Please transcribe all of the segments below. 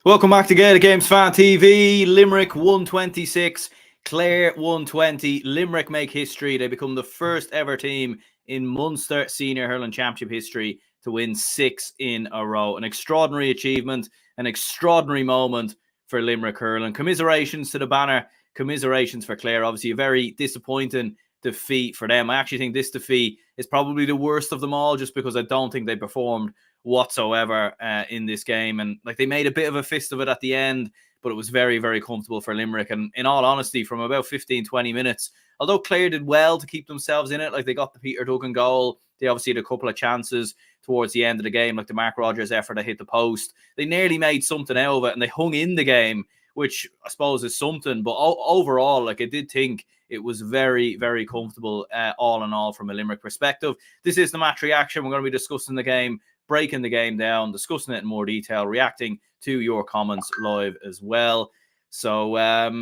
Welcome back to Gaelic Games Fan TV. Limerick 126, Clare 120. Limerick make history. They become the first ever team in Munster Senior Hurling Championship history to win 6 in a row. An extraordinary achievement, an extraordinary moment for Limerick Hurling. Commiserations to the banner, commiserations for Clare. Obviously, a very disappointing defeat for them. I actually think this defeat is probably the worst of them all, just because I don't think they performed whatsoever in this game, and like they made a bit of a fist of it at the end, but it was very, very comfortable for Limerick. And in all honesty, from about 15-20 minutes, although Clare did well to keep themselves in it, like they got the Peter Duggan goal, they obviously had a couple of chances towards the end of the game, like the Mark Rogers effort to hit the post. They nearly made something out of it, and they hung in the game, which I suppose is something. But overall, like I did think it was very, very comfortable all in all from a Limerick perspective. This is the match reaction. We're going to be discussing the game, breaking the game down, discussing it in more detail, reacting to your comments live as well. So, let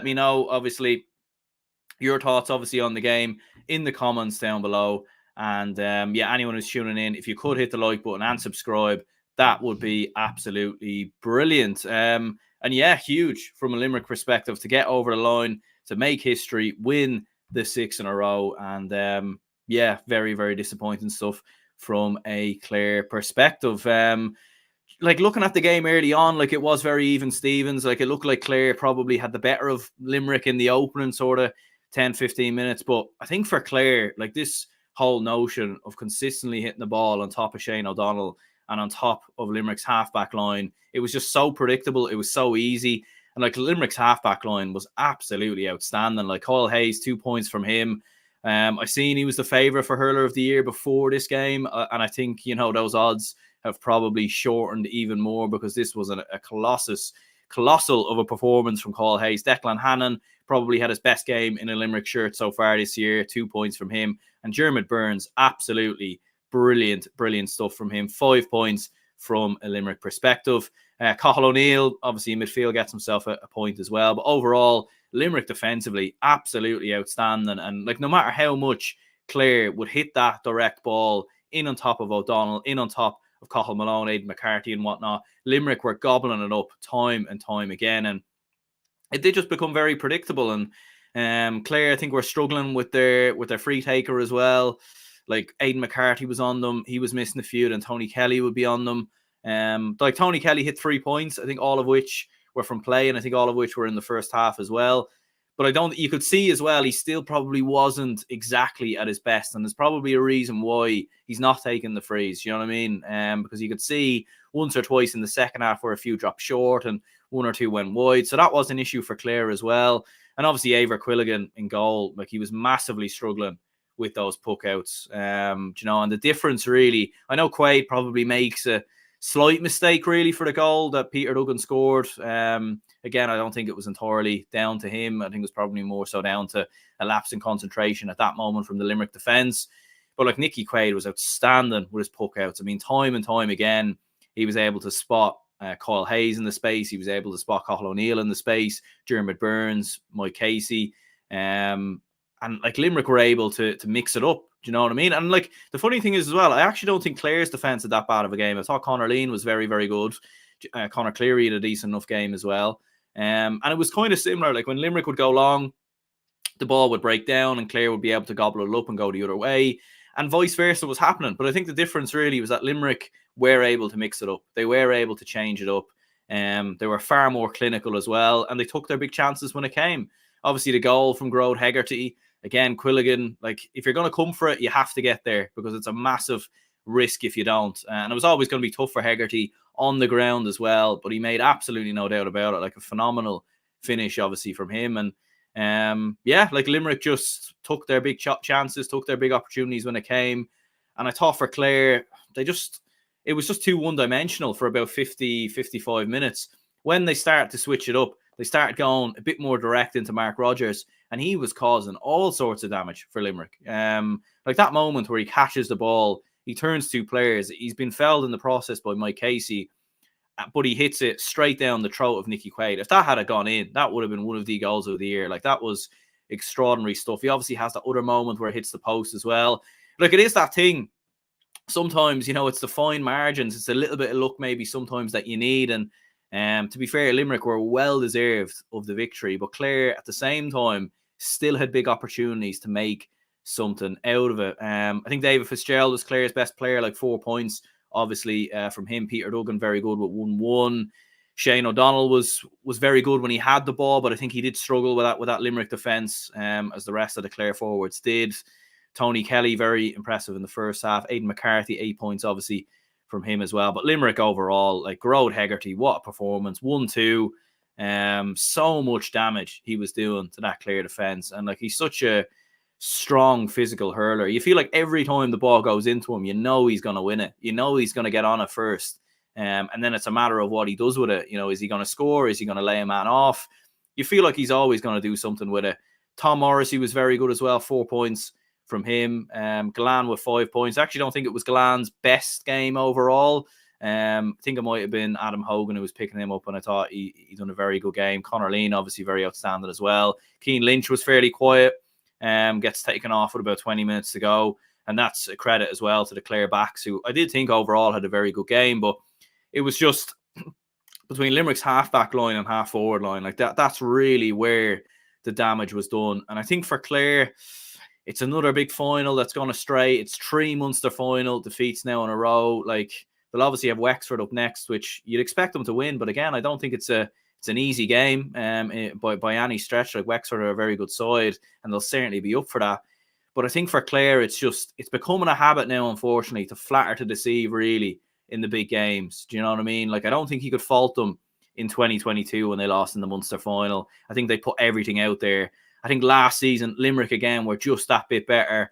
me know, obviously, your thoughts, obviously, on the game in the comments down below. And, anyone who's tuning in, if you could hit the like button and subscribe, that would be absolutely brilliant. Huge from a Limerick perspective to get over the line, to make history, win the 6 in a row. And, very, very disappointing stuff from a Clare perspective. Like looking at the game early on, like it was very even Stevens. Like it looked like Clare probably had the better of Limerick in the opening sort of 10-15 minutes. But I think for Clare, like this whole notion of consistently hitting the ball on top of Shane O'Donnell and on top of Limerick's halfback line, it was just so predictable. It was so easy. And like Limerick's halfback line was absolutely outstanding. Like Kyle Hayes, 2 points from him. I seen he was the favourite for Hurler of the Year before this game. And I think, those odds have probably shortened even more, because this was a colossal of a performance from Kyle Hayes. Declan Hannon probably had his best game in a Limerick shirt so far this year. 2 points from him. And Dermot Burns, absolutely brilliant stuff from him. 5 points from a Limerick perspective. Cathal O'Neill, obviously in midfield, gets himself a point as well. But overall, Limerick defensively, absolutely outstanding. And like no matter how much Clare would hit that direct ball in on top of O'Donnell, in on top of Cathal Malone, Aidan McCarthy and whatnot, Limerick were gobbling it up time and time again. And it did just become very predictable. And Clare, I think, were struggling with their free taker as well. Like Aidan McCarthy was on them. He was missing the feud, and Tony Kelly would be on them. Like Tony Kelly hit 3 points, I think all of which were from play, and I think all of which were in the first half as well. But you could see as well, he still probably wasn't exactly at his best. And there's probably a reason why he's not taking the frees. You know what I mean? Because you could see once or twice in the second half where a few dropped short and 1 or 2 went wide. So that was an issue for Clare as well. And obviously, Eibhear Quilligan in goal, like he was massively struggling with those puck outs. And the difference really, I know Quaid probably makes a slight mistake really for the goal that Peter Duggan scored. Again, I don't think it was entirely down to him. I think it was probably more so down to a lapse in concentration at that moment from the Limerick defence. But like Nicky Quaid was outstanding with his puck outs. I mean, time and time again, he was able to spot Kyle Hayes in the space. He was able to spot Cathal O'Neill in the space, Dermot Burns, Mike Casey. And like Limerick were able to mix it up. Do you know what I mean? And like the funny thing is as well, I actually don't think Clare's defence had that bad of a game. I thought Conor Lean was very, very good. Conor Cleary had a decent enough game as well. And it was kind of similar. Like when Limerick would go long, the ball would break down and Clare would be able to gobble it up and go the other way. And vice versa was happening. But I think the difference really was that Limerick were able to mix it up. They were able to change it up. They were far more clinical as well. And they took their big chances when it came. Obviously, the goal from Grode Hegarty. Again, Quilligan, like if you're going to come for it, you have to get there, because it's a massive risk if you don't. And it was always going to be tough for Hegarty on the ground as well, but he made absolutely no doubt about it. Like a phenomenal finish, obviously, from him. And like Limerick just took their big chances, took their big opportunities when it came. And I thought for Clare, it was just too one-dimensional for about 50-55 minutes. When they started to switch it up, they started going a bit more direct into Mark Rogers, and he was causing all sorts of damage for Limerick. Like that moment where he catches the ball, he turns 2 players. He's been fouled in the process by Mike Casey, but he hits it straight down the throat of Nicky Quaid. If that had gone in, that would have been one of the goals of the year. Like that was extraordinary stuff. He obviously has that other moment where it hits the post as well. Like it is that thing sometimes, it's the fine margins. It's a little bit of luck maybe sometimes that you need. And to be fair, Limerick were well deserved of the victory, but Clare at the same time still had big opportunities to make something out of it. I think David Fitzgerald was Clare's best player, like 4 points. Obviously, from him, Peter Duggan very good with 1-1. Shane O'Donnell was very good when he had the ball, but I think he did struggle with that Limerick defence, as the rest of the Clare forwards did. Tony Kelly, very impressive in the first half. Aidan McCarthy, 8 points, obviously, from him as well. But Limerick overall, like Gerard Hegarty, what a performance. 1-2. So much damage he was doing to that Clare defence. And like he's such a strong physical hurler. You feel like every time the ball goes into him, he's going to win it. He's going to get on it first. And then it's a matter of what he does with it. Is he going to score? Is he going to lay a man off? You feel like he's always going to do something with it. Tom Morrissey was very good as well, 4 points from him. Galan with 5 points. I actually don't think it was Galan's best game overall. I think it might have been Adam Hogan who was picking him up, and I thought he done a very good game. Connor Lean, obviously very outstanding as well. Keane Lynch was fairly quiet. Gets taken off with about 20 minutes to go. And that's a credit as well to the Clare backs, who I did think overall had a very good game, but it was just between Limerick's half-back line and half-forward line. Like that's really where the damage was done. And I think for Clare, it's another big final that's gone astray. It's 3 Munster final defeats now in a row. Like, they'll obviously have Wexford up next, which you'd expect them to win. But again, I don't think it's an easy game by any stretch. Like, Wexford are a very good side, and they'll certainly be up for that. But I think for Clare, it's becoming a habit now, unfortunately, to flatter to deceive, really, in the big games. Do you know what I mean? Like, I don't think you could fault them in 2022 when they lost in the Munster final. I think they put everything out there. I think last season, Limerick, again, were just that bit better.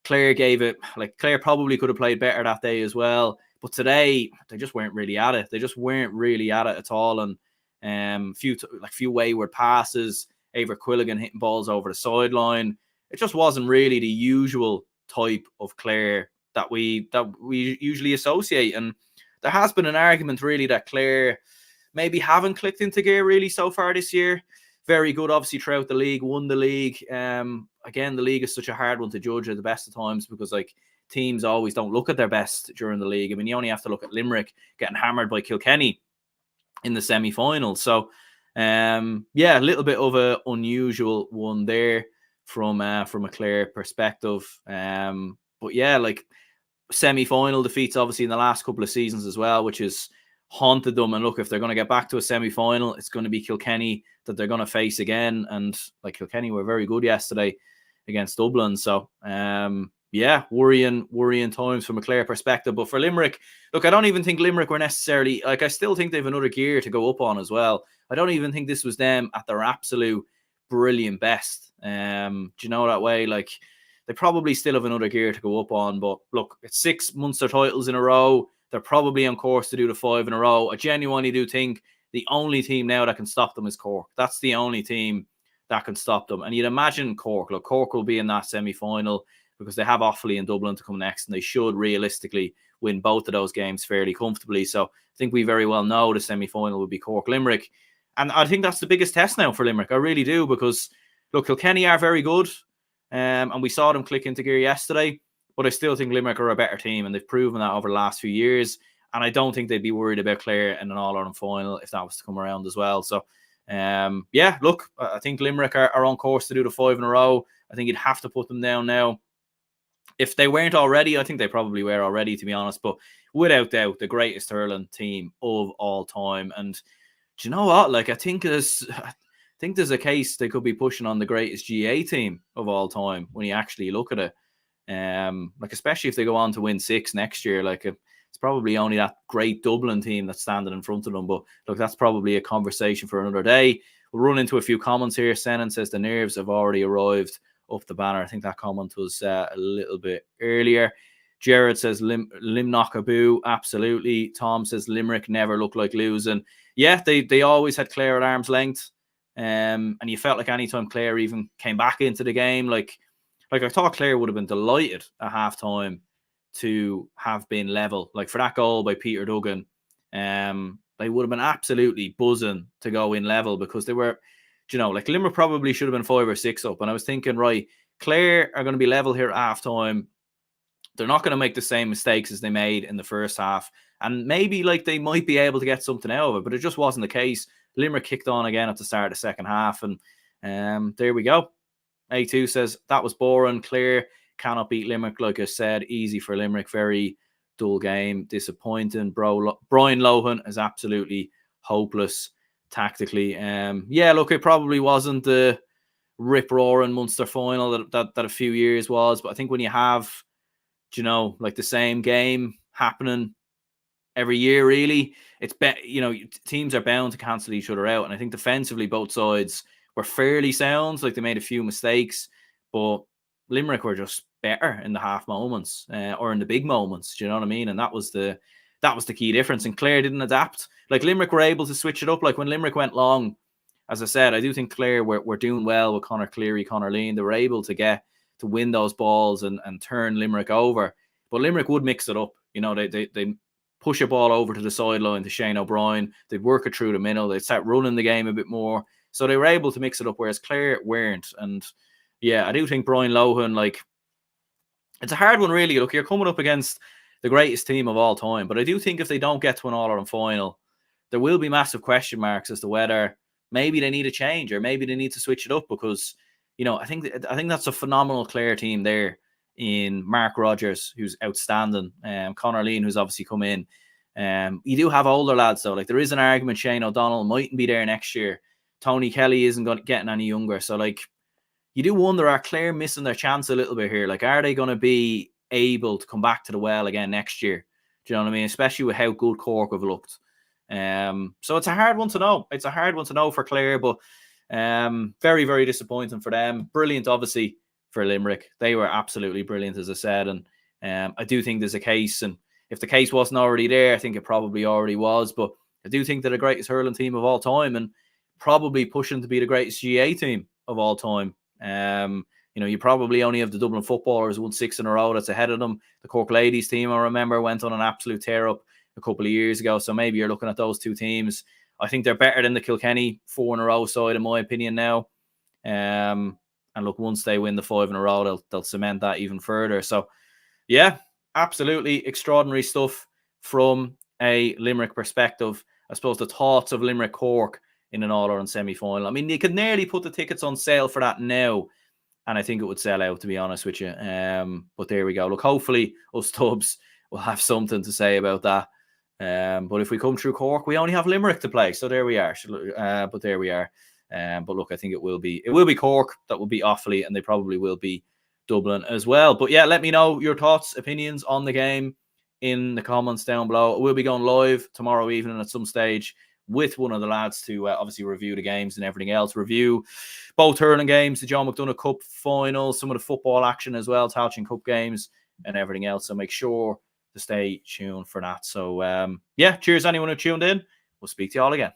Clare gave it, like, Clare probably could have played better that day as well. But today, they just weren't really at it. They just weren't really at it at all. And few wayward passes, Eibheart Quilligan hitting balls over the sideline. It just wasn't really the usual type of Clare that we usually associate. And there has been an argument, really, that Clare maybe haven't clicked into gear really so far this year. Very good, obviously, throughout the league, won the league. Again, the league is such a hard one to judge at the best of times because, like, teams always don't look at their best during the league. I mean, you only have to look at Limerick getting hammered by Kilkenny in the semi-final. So, a little bit of an unusual one there from a Clare perspective. But yeah, like, semi-final defeats, obviously, in the last couple of seasons as well, which is haunted them. And look, if they're going to get back to a semi-final, it's going to be Kilkenny that they're going to face again. And like, Kilkenny were very good yesterday against Dublin. So worrying times from a Clare perspective. But for Limerick, look, I don't even think Limerick were necessarily, like, I still think they have another gear to go up on as well. I don't even think this was them at their absolute brilliant best. Do you know that way? Like, they probably still have another gear to go up on. But look, it's 6 Munster titles in a row. They're probably on course to do the 5 in a row. I genuinely do think the only team now that can stop them is Cork. That's the only team that can stop them. And you'd imagine Cork. Look, Cork will be in that semi-final because they have Offaly and Dublin to come next, and they should realistically win both of those games fairly comfortably. So I think we very well know the semi-final will be Cork-Limerick. And I think that's the biggest test now for Limerick. I really do, because, look, Kilkenny are very good, and we saw them click into gear yesterday. But I still think Limerick are a better team, and they've proven that over the last few years. And I don't think they'd be worried about Clare in an All-Ireland final if that was to come around as well. So, look, I think Limerick are on course to do the 5 in a row. I think you'd have to put them down now. If they weren't already, I think they probably were already, to be honest. But without doubt, the greatest hurling team of all time. And do you know what? Like, I think there's a case they could be pushing on the greatest GA team of all time when you actually look at it. Like, especially if they go on to win 6 next year, like, it's probably only that great Dublin team that's standing in front of them. But look, that's probably a conversation for another day. We'll run into a few comments here. Senan says the nerves have already arrived up the banner. I think that comment was a little bit earlier. Jared says Limnock a boo. Absolutely. Tom says Limerick never looked like losing. Yeah, they always had Clare at arm's length. And you felt like anytime Clare even came back into the game, like I thought Clare would have been delighted at halftime to have been level. Like, for that goal by Peter Duggan, they would have been absolutely buzzing to go in level, because they were, like, Limerick probably should have been 5 or 6 up. And I was thinking, right, Clare are going to be level here at halftime. they're not going to make the same mistakes as they made in the first half. And maybe like they might be able to get something out of it, but it just wasn't the case. Limerick kicked on again at the start of the second half. And there we go. A2 says, that was boring. Clare cannot beat Limerick. Like I said, easy for Limerick. Very dull game. Disappointing. Brian Lohan is absolutely hopeless tactically. Yeah, look, it probably wasn't the rip-roaring Munster final that a few years was. But I think when you have, you know, like the same game happening every year, really, it's teams are bound to cancel each other out. And I think defensively, both sides were fairly sound. Like they made a few mistakes, but Limerick were just better in the half moments or in the big moments. Do you know what I mean? And that was the key difference. And Clare didn't adapt. Like Limerick were able to switch it up. Like when Limerick went long, as I said, I do think Clare were doing well with Conor Cleary, Conor Lean. They were able to win those balls and turn Limerick over. But Limerick would mix it up. You know, they push a ball over to the sideline to Shane O'Brien. They'd work it through the middle. They'd start running the game a bit more. So they were able to mix it up, whereas Clare weren't. And yeah, I do think Brian Lohan, like, it's a hard one, really. Look, you're coming up against the greatest team of all time. But I do think if they don't get to an All-Ireland final, there will be massive question marks as to whether maybe they need a change or maybe they need to switch it up, because, you know, I think that's a phenomenal Clare team there in Mark Rogers, who's outstanding, Conor Lean, who's obviously come in. You do have older lads, though. Like, there is an argument Shane O'Donnell mightn't be there next year. Tony Kelly isn't getting any younger. So, like, you do wonder, are Clare missing their chance a little bit here? Like, are they going to be able to come back to the well again next year? Do you know what I mean? Especially with how good Cork have looked. So it's a hard one to know. It's a hard one to know for Clare, but very, very disappointing for them. Brilliant, obviously, for Limerick. They were absolutely brilliant, as I said. And I do think there's a case, and if the case wasn't already there, I think it probably already was. But I do think they're the greatest hurling team of all time, and probably pushing to be the greatest GA team of all time. You know, you probably only have the Dublin Footballers won 6 in a row that's ahead of them. The Cork Ladies team, I remember, went on an absolute tear-up a couple of years ago. So maybe you're looking at those two teams. I think they're better than the Kilkenny 4 in a row side, in my opinion, now. And look, once they win the 5 in a row, they'll cement that even further. So, yeah, absolutely extraordinary stuff from a Limerick perspective. I suppose the thoughts of Limerick Cork in an All-Ireland semi-final. I mean, you could nearly put the tickets on sale for that now, and I think it would sell out, to be honest with you. But there we go. Look, hopefully us Tubs will have something to say about that. But if we come through Cork, we only have Limerick to play. So there we are. But there we are. But look, I think it will be Cork that will be Offaly, and they probably will be Dublin as well. But yeah, let me know your thoughts, opinions on the game in the comments down below. We'll be going live tomorrow evening at some stage with one of the lads to obviously review the games and everything else. Review both hurling games, the John McDonough Cup final, some of the football action as well, Tailteann Cup games and everything else. So make sure to stay tuned for that. So yeah, cheers anyone who tuned in. We'll speak to you all again.